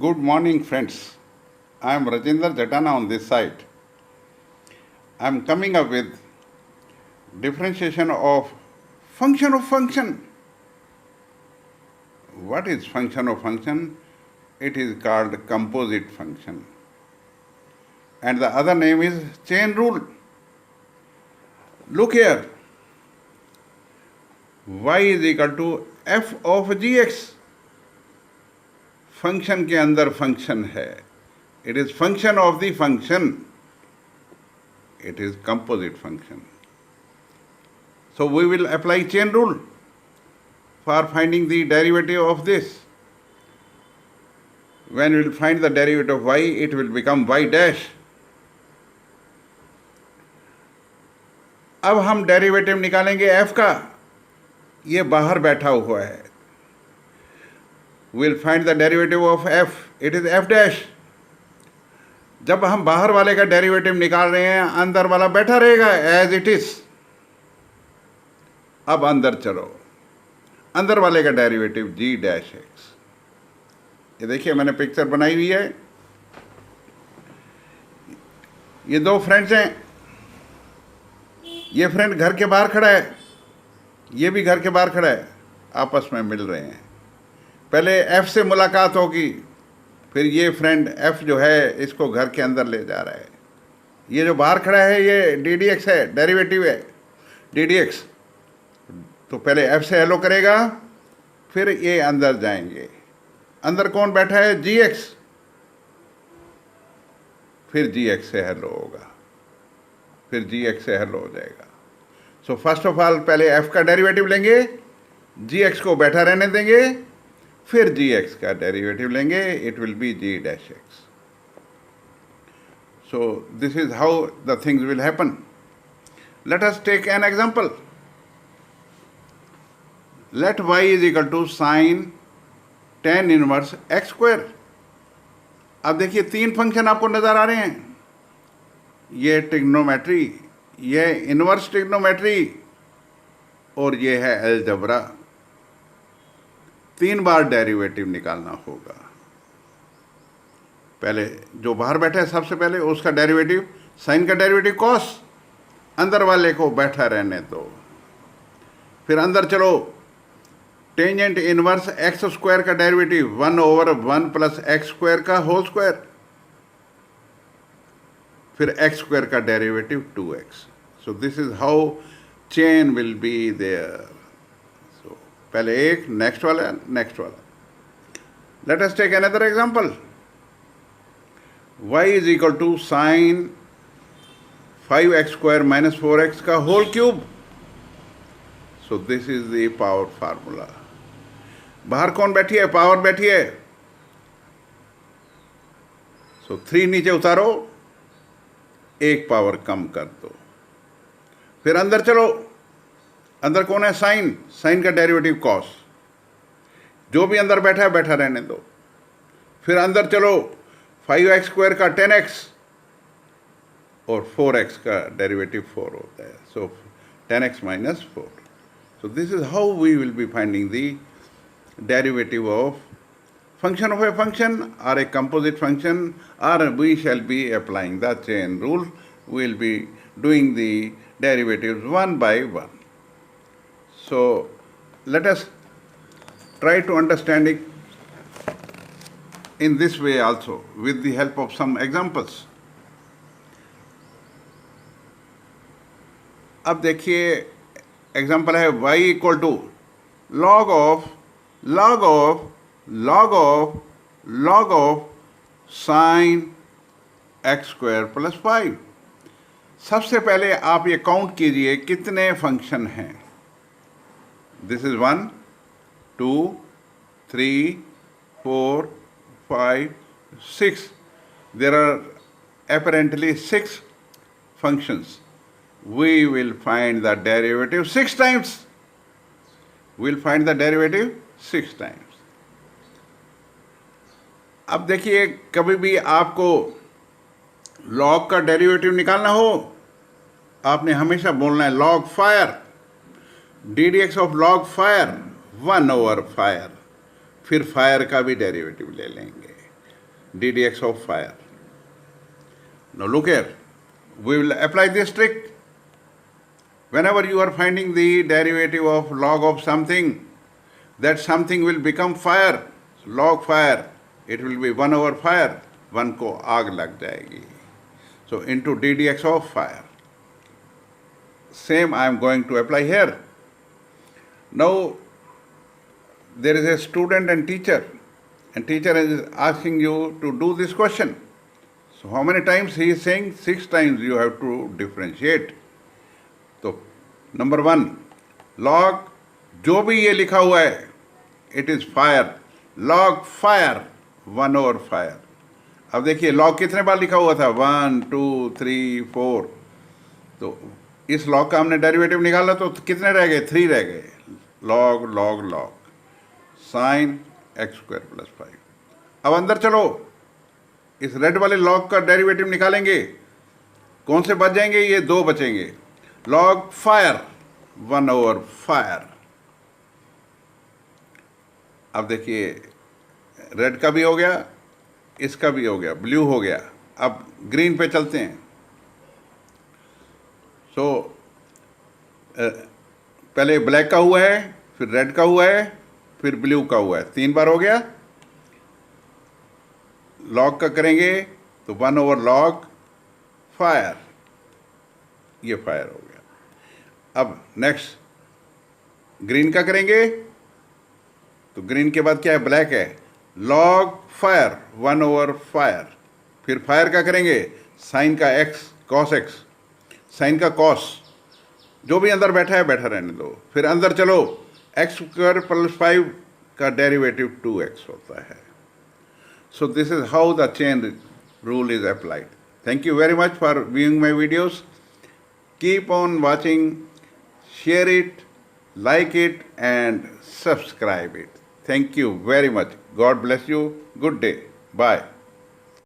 Good morning, friends. I am Rajinder Jatana on this side. I am coming up with differentiation of function of function. What is function of function? It is called composite function. And the other name is chain rule. Look here. Y is equal to f of gx. Function के अंदर function है. It is function of the function. It is composite function. So we will apply chain rule for finding the derivative of this. When we will find the derivative of y, it will become y dash. अब हम derivative निकालेंगे f का. ये बाहर बैठा हुआ है. We'll find the derivative of f. It is f dash. जब हम बाहर वाले का डेरिवेटिव निकाल रहे हैं, अंदर वाला बैठा रहेगा as it is. अब अंदर चलो. अंदर वाले का डेरिवेटिव g dash x. ये देखिए मैंने पिक्चर बनाई हुई है. ये दो फ्रेंड्स हैं. ये फ्रेंड घर के बाहर खड़ा है, ये भी घर के बाहर खड़ा है. आपस में मिल रहे हैं. पहले f से मुलाकात होगी, फिर ये फ्रेंड f जो है इसको घर के अंदर ले जा रहा है. ये जो बाहर खड़ा है ये ddx है, डेरिवेटिव है ddx. तो पहले f से हेलो करेगा, फिर ये अंदर जाएंगे. अंदर कौन बैठा है? gx. फिर gx से हेलो होगा, फिर gx से हेलो हो जाएगा. सो फर्स्ट ऑफ ऑल पहले f का डेरिवेटिव लेंगे, gx को बैठा रहने देंगे, फिर gx का डेरिवेटिव लेंगे. It will be g dash x. So this is how the things will happen. Let us take an example. Let y is equal to sin tan inverse x square. अब देखिए तीन function आपको नजर आ रहे हैं. ये trigonometry, ये inverse trigonometry, और ये है अलजेब्रा. तीन बार डेरिवेटिव निकालना होगा. पहले जो बाहर बैठा है सबसे पहले उसका डेरिवेटिव, साइन का डेरिवेटिव कॉस. अंदर वाले को बैठा रहने दो. फिर अंदर चलो. टेंजेंट इनवर्स एक्स स्क्वायर का डेरिवेटिव 1/1 प्लस एक्स स्क्वायर का होल स्क्वायर. फिर एक्स स्क्वायर का derivative 2x. So this is how chain will be there. पहले एक, नेक्स्ट वाला, नेक्स्ट वाला. Let us take another example. y is equal to sine 5x square minus 4x का whole cube. So this is the power formula. बाहर कौन बैठी है? Power बैठी है. सो 3 नीचे उतारो, एक पावर कम कर दो. फिर अंदर चलो. अंदर कौन है? साइन. साइन का डेरिवेटिव कॉस. जो भी अंदर बैठा है बैठा रहने दो. फिर अंदर चलो. 5x स्क्वायर का 10x और 4x का डेरिवेटिव 4 होता है. So 10x minus 4. So this is how we will be finding the derivative of function of a function or a composite function, or we shall be applying the chain rule. We will be doing the derivatives one by one. So let us try to understand it in this way also with the help of some examples. अब देखिए example है y equal to log of sin x square plus 5. सबसे पहले आप ये count कीजिए कितने function हैं. This is 1 2 3 4 5 6. There are apparently 6 functions. We will find the derivative 6 times. We'll find the derivative 6 times. अब देखिए कभी भी आपको लॉग का डेरिवेटिव निकालना हो, आपने हमेशा बोलना है log fire. ddx of log fire 1/फायर. फिर फायर का भी डेरिवेटिव ले लेंगे. ddx of fire. Now look here, we will apply this trick. Whenever you are finding the derivative of log of something, that something will become fire, log fire, it will be 1 over fire, 1 को आग लग जाएगी. So into ddx of fire. Same I am going to apply here. Now there is a student and teacher is asking you to do this question. So how many times he is saying? 6 times you have to differentiate. तो number 1, log जो भी ये लिखा हुआ है it is fire, log fire 1 over fire. अब देखिए log कितने बार लिखा हुआ था? 1 2 3 4. तो इस log का हमने डेरिवेटिव निकाला तो कितने रह गए? 3 रह गए. log log log sine x square plus 5. अब अंदर चलो, इस रेड वाले log का डेरिवेटिव निकालेंगे. कौन से बच जाएंगे? ये 2 बचेंगे. log fire 1 over fire. अब देखिए रेड का भी हो गया, इसका भी हो गया, ब्लू हो गया. अब ग्रीन पे चलते हैं. सो पहले ब्लैक का हुआ है, फिर रेड का हुआ है, फिर ब्लू का हुआ है. 3 बार हो गया. लॉग का करेंगे तो 1 ओवर लॉग फायर, ये फायर हो गया. अब नेक्स्ट ग्रीन का करेंगे तो ग्रीन के बाद क्या है? ब्लैक है. Log fire 1 over fire. फिर फायर का करेंगे, साइन का एक्स कॉस एक्स, साइन का कॉस, जो भी अंदर बैठा है बैठा रहने दो. फिर अंदर चलो, एक्स स्क्वायर प्लस 5 का डेरिवेटिव 2x होता है. सो this is how the chain rule is applied. Thank you very much for viewing my videos. Keep on watching, share it, like it and subscribe it. Thank you very much. God bless you. Good day. Bye.